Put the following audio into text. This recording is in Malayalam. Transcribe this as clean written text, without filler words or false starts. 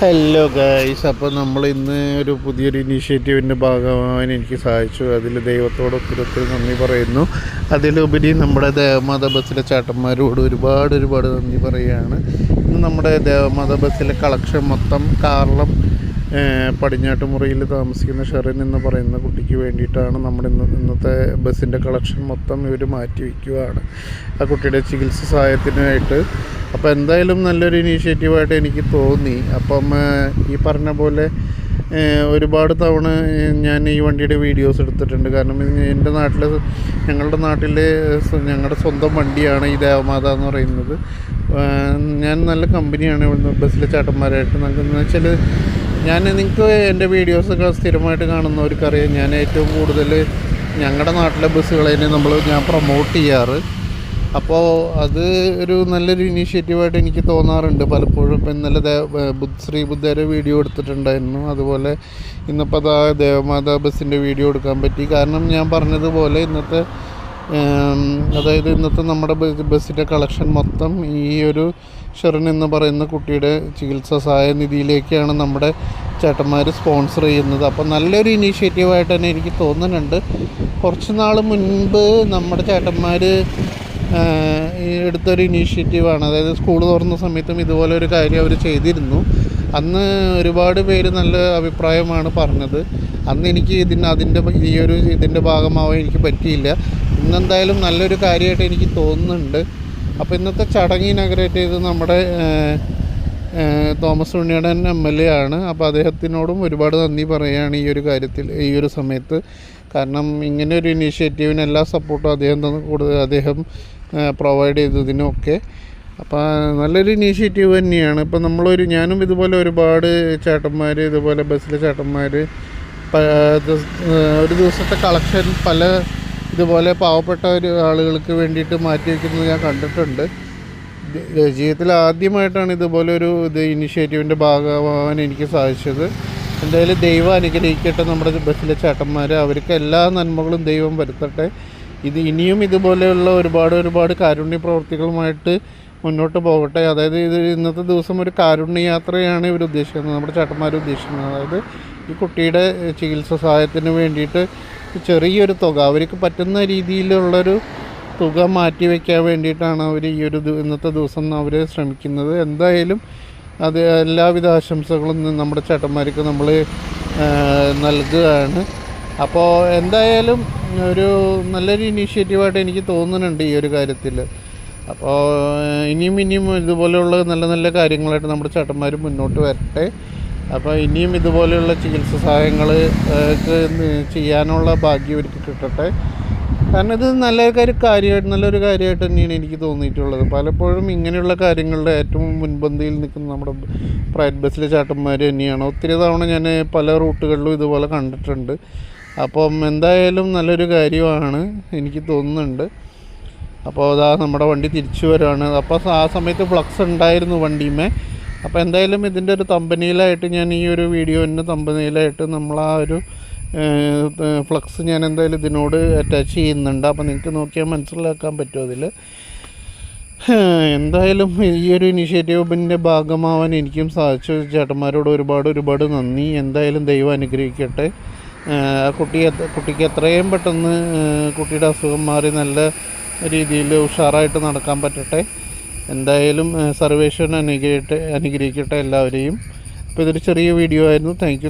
ഹലോ ഗൈസ്, അപ്പോൾ നമ്മൾ ഇന്ന് ഒരു പുതിയൊരു ഇനീഷ്യേറ്റീവിൻ്റെ ഭാഗമാകാൻ എനിക്ക് സാധിച്ചു. അതിൽ ദൈവത്തോട് ഒത്തിരി നന്ദി പറയുന്നു. അതിലുപരി നമ്മുടെ ദേവമാത ബസ്സിലെ ചേട്ടന്മാരോട് ഒരുപാട് നന്ദി പറയുകയാണ്. ഇന്ന് നമ്മുടെ ദേവമാത ബസ്സിലെ കളക്ഷൻ മൊത്തം കാർളം പടിഞ്ഞാട്ടുമുറിയിൽ താമസിക്കുന്ന ഷെറിൻ എന്ന് പറയുന്ന കുട്ടിക്ക് വേണ്ടിയിട്ടാണ് നമ്മുടെ ഇന്നത്തെ ബസ്സിൻ്റെ കളക്ഷൻ മൊത്തം ഇവർ മാറ്റി വയ്ക്കുകയാണ് ആ കുട്ടിയുടെ ചികിത്സ സഹായത്തിനായിട്ട്. അപ്പോൾ എന്തായാലും നല്ലൊരു ഇനീഷ്യേറ്റീവായിട്ട് എനിക്ക് തോന്നി. അപ്പം ഈ പറഞ്ഞ പോലെ ഒരുപാട് തവണ ഞാൻ ഈ വണ്ടിയുടെ വീഡിയോസ് എടുത്തിട്ടുണ്ട്. കാരണം എൻ്റെ നാട്ടിൽ ഞങ്ങളുടെ സ്വന്തം വണ്ടിയാണ് ഈ ദേവമാത എന്ന് പറയുന്നത്. ഞാൻ നല്ല കമ്പനിയാണ് ഇവിടുന്ന് ബസ്സിലെ ചേട്ടന്മാരായിട്ട് നൽകുന്നത്. വെച്ചാൽ നിങ്ങൾക്ക് എൻ്റെ വീഡിയോസൊക്കെ സ്ഥിരമായിട്ട് കാണുന്നവർക്കറിയാം, ഞാൻ ഏറ്റവും കൂടുതൽ ഞങ്ങളുടെ നാട്ടിലെ ബസ്സുകളെ ഞാൻ പ്രൊമോട്ട് ചെയ്യാറ്. അപ്പോൾ അത് ഒരു നല്ലൊരു ഇനീഷ്യേറ്റീവായിട്ട് എനിക്ക് തോന്നാറുണ്ട് പലപ്പോഴും. ഇപ്പം ഇന്നലെ ശ്രീ ബുദ്ധയുടെ വീഡിയോ എടുത്തിട്ടുണ്ടായിരുന്നു. അതുപോലെ ഇന്നിപ്പോൾ ദേവമാതാ ബസ്സിൻ്റെ വീഡിയോ എടുക്കാൻ പറ്റി. കാരണം ഞാൻ പറഞ്ഞതുപോലെ ഇന്നത്തെ നമ്മുടെ ബസ്സിൻ്റെ കളക്ഷൻ മൊത്തം ഈ ഒരു ഷെറിൻ എന്ന് പറയുന്ന കുട്ടിയുടെ ചികിത്സാ സഹായ നിധിയിലേക്കാണ് നമ്മുടെ ചേട്ടന്മാർ സ്പോൺസർ ചെയ്യുന്നത്. അപ്പോൾ നല്ലൊരു ഇനീഷ്യേറ്റീവായിട്ട് തന്നെ എനിക്ക് തോന്നുന്നുണ്ട്. കുറച്ച് നാൾ മുൻപ് നമ്മുടെ ചേട്ടന്മാർ എടുത്തൊരു ഇനീഷ്യേറ്റീവാണ്. അതായത് സ്കൂൾ തുറന്ന സമയത്തും ഇതുപോലെ ഒരു കാര്യം അവർ ചെയ്തിരുന്നു. അന്ന് ഒരുപാട് പേര് നല്ല അഭിപ്രായമാണ് പറഞ്ഞത്. അന്ന് എനിക്ക് ഇതിൻ്റെ ഭാഗമാവാൻ എനിക്ക് പറ്റിയില്ല. ഇന്നെന്തായാലും നല്ലൊരു കാര്യമായിട്ട് എനിക്ക് തോന്നുന്നുണ്ട്. അപ്പോൾ ഇന്നത്തെ ചടങ്ങ് ഇനാഗറേറ്റ് ചെയ്ത് നമ്മുടെ തോമസ് ഉണ്ണിയേടൻ MLA ആണ്. അപ്പോൾ അദ്ദേഹത്തിനോടും ഒരുപാട് നന്ദി പറയുകയാണ് ഈ ഒരു കാര്യത്തിൽ, ഈ ഒരു സമയത്ത്. കാരണം ഇങ്ങനെ ഒരു ഇനീഷ്യേറ്റീവിന് എല്ലാ സപ്പോർട്ടും അദ്ദേഹം പ്രൊവൈഡ് ചെയ്തതിനൊക്കെ. അപ്പോൾ നല്ലൊരു ഇനീഷ്യേറ്റീവ് തന്നെയാണ്. ഇപ്പോൾ ഞാനും ഇതുപോലെ ഒരുപാട് ചേട്ടന്മാർ, ഇതുപോലെ ബസ്സിലെ ചേട്ടന്മാർ ഒരു ദിവസത്തെ കളക്ഷൻ ഇതുപോലെ പാവപ്പെട്ട ആളുകൾക്ക് വേണ്ടിയിട്ട് മാറ്റി വയ്ക്കുന്നത് ഞാൻ കണ്ടിട്ടുണ്ട്. ജീവിതത്തിൽ ആദ്യമായിട്ടാണ് ഇതുപോലെ ഒരു ഇനീഷ്യേറ്റീവിൻ്റെ ഭാഗമാകാൻ എനിക്ക് സാധിച്ചത്. എന്തായാലും ദൈവം അനുഗ്രഹിക്കട്ടെ നമ്മുടെ ബസ്സിലെ ചേട്ടന്മാർ. അവർക്ക് എല്ലാ നന്മകളും ദൈവം വരുത്തട്ടെ. ഇനിയും ഇതുപോലെയുള്ള ഒരുപാട് കാരുണ്യ പ്രവർത്തികളുമായിട്ട് മുന്നോട്ട് പോകട്ടെ. അതായത് ഇന്നത്തെ ദിവസം ഒരു കാരുണ്യ യാത്രയാണ് ഇവർ ഉദ്ദേശിക്കുന്നത്, നമ്മുടെ ചേട്ടന്മാർ ഉദ്ദേശിക്കുന്നത്. അതായത് ഈ കുട്ടിയുടെ ചികിത്സ സഹായത്തിന് വേണ്ടിയിട്ട് ചെറിയൊരു തുക, അവർക്ക് പറ്റുന്ന രീതിയിലുള്ളൊരു തുക മാറ്റി വയ്ക്കാൻ വേണ്ടിയിട്ടാണ് അവർ ഇന്നത്തെ ദിവസം അവർ ശ്രമിക്കുന്നത്. എന്തായാലും അത് എല്ലാവിധ ആശംസകളും നമ്മുടെ ചേട്ടന്മാർക്ക് നമ്മൾ നൽകുകയാണ്. അപ്പോൾ എന്തായാലും ഒരു നല്ലൊരു ഇനീഷ്യേറ്റീവായിട്ട് എനിക്ക് തോന്നുന്നുണ്ട് ഈ ഒരു കാര്യത്തിൽ. അപ്പോൾ ഇനിയും ഇതുപോലെയുള്ള നല്ല കാര്യങ്ങളായിട്ട് നമ്മുടെ ചേട്ടന്മാർ മുന്നോട്ട് വരട്ടെ. അപ്പോൾ ഇനിയും ഇതുപോലെയുള്ള ചികിത്സ സഹായങ്ങൾ ചെയ്യാനുള്ള ഭാഗ്യം അവർക്ക് കിട്ടട്ടെ. കാരണം ഇത് നല്ലൊരു കാര്യമായിട്ട് തന്നെയാണ് എനിക്ക് തോന്നിയിട്ടുള്ളത്. പലപ്പോഴും ഇങ്ങനെയുള്ള കാര്യങ്ങളുടെ ഏറ്റവും മുൻപന്തിയിൽ നിൽക്കുന്ന നമ്മുടെ പ്രൈവറ്റ് ബസ്സിലെ ചേട്ടന്മാർ തന്നെയാണ്. ഒത്തിരി തവണ ഞാൻ പല റൂട്ടുകളിലും ഇതുപോലെ കണ്ടിട്ടുണ്ട്. അപ്പം എന്തായാലും നല്ലൊരു കാര്യമാണ് എനിക്ക് തോന്നുന്നുണ്ട്. അപ്പോൾ നമ്മുടെ വണ്ടി തിരിച്ചു വരികയാണ്. അപ്പോൾ ആ സമയത്ത് ഫ്ലക്സ് ഉണ്ടായിരുന്നു വണ്ടിമേ. അപ്പോൾ എന്തായാലും ഇതിൻ്റെ ഒരു തമ്പനയിലായിട്ട് ഞാൻ ഈ ഒരു വീഡിയോൻ്റെ തമ്പനയിലായിട്ട് ആ ഒരു ഫ്ലക്സ് ഞാൻ എന്തായാലും ഇതിനോട് അറ്റാച്ച് ചെയ്യുന്നുണ്ട്. അപ്പോൾ നിങ്ങൾക്ക് നോക്കിയാൽ മനസ്സിലാക്കാൻ പറ്റും അതിൽ. എന്തായാലും ഈ ഒരു ഇനീഷ്യേറ്റീവിൻ്റെ ഭാഗമാവാൻ എനിക്കും സാധിച്ചു. ചേട്ടന്മാരോട് ഒരുപാട് നന്ദി. എന്തായാലും ദൈവം അനുഗ്രഹിക്കട്ടെ. കുട്ടിക്ക് എത്രയും പെട്ടെന്ന് കുട്ടിയുടെ അസുഖം മാറി നല്ല രീതിയിൽ ഉഷാറായിട്ട് നടക്കാൻ പറ്റട്ടെ. എന്തായാലും സർവേശ്വരൻ അനുഗ്രഹിക്കട്ടെ എല്ലാവരെയും. അപ്പോൾ ഇതൊരു ചെറിയ വീഡിയോ ആയിരുന്നു. Thank you.